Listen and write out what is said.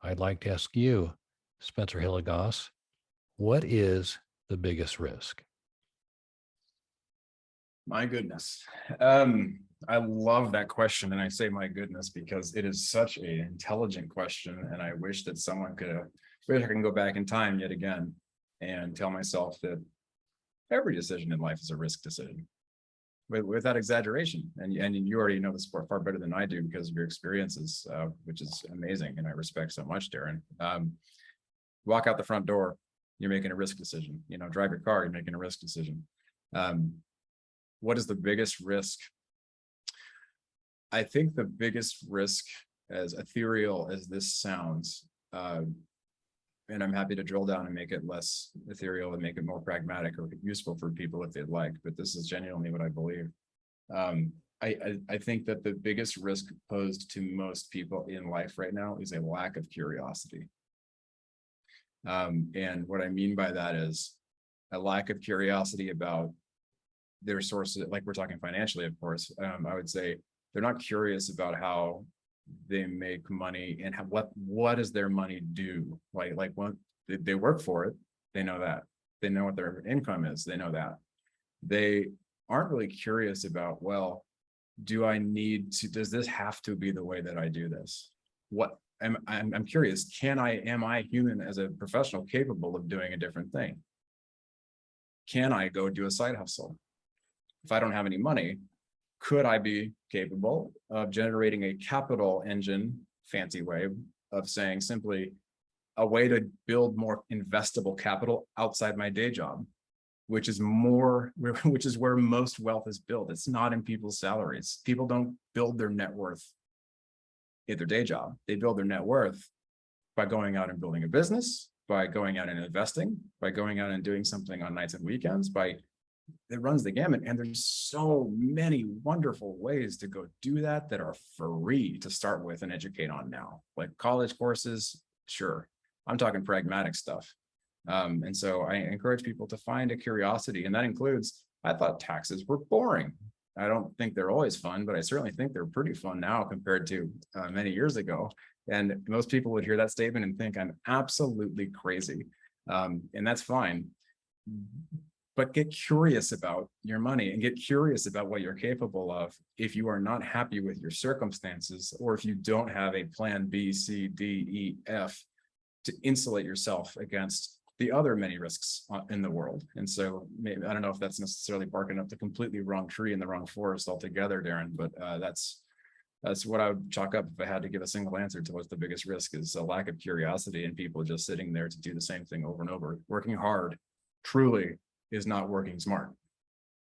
I'd like to ask you, Spencer Hilligoss, what is the biggest risk? My goodness. I love that question. And I say my goodness because it is such an intelligent question. And I wish that someone wish I can go back in time yet again and tell myself that every decision in life is a risk decision without exaggeration. And you already know the sport far better than I do because of your experiences, which is amazing. And I respect so much, Darren. Walk out the front door, you're making a risk decision. Drive your car, you're making a risk decision. What is the biggest risk? I think the biggest risk, as ethereal as this sounds, and I'm happy to drill down and make it less ethereal and make it more pragmatic or useful for people if they'd like, but this is genuinely what I believe. I think that the biggest risk posed to most people in life right now is a lack of curiosity. And what I mean by that is a lack of curiosity about their sources, like we're talking financially, of course. I would say they're not curious about how they make money and what does their money do? Like when they work for it, they know that. They know what their income is, they know that. They aren't really curious about, well, does this have to be the way that I do this? I'm curious, am I human as a professional capable of doing a different thing? Can I go do a side hustle? If I don't have any money, could I be capable of generating a capital engine, fancy way of saying simply a way to build more investable capital outside my day job, which is where most wealth is built. It's not in people's salaries. People don't build their net worth in their day job. They build their net worth by going out and building a business, by going out and investing, by going out and doing something on nights and weekends, it runs the gamut. And there's so many wonderful ways to go do that are free to start with and educate on now. Like college courses, sure. I'm talking pragmatic stuff. And so I encourage people to find a curiosity. And that includes, I thought taxes were boring. I don't think they're always fun, but I certainly think they're pretty fun now compared to many years ago. And most people would hear that statement and think I'm absolutely crazy. And that's fine. But get curious about your money and get curious about what you're capable of if you are not happy with your circumstances, or if you don't have a plan B, C, D, E, F to insulate yourself against the other many risks in the world. And so maybe, I don't know if that's necessarily barking up the completely wrong tree in the wrong forest altogether, Darren, but that's what I would chalk up if I had to give a single answer to what's the biggest risk is a lack of curiosity and people just sitting there to do the same thing over and over. Working hard truly is not working smart.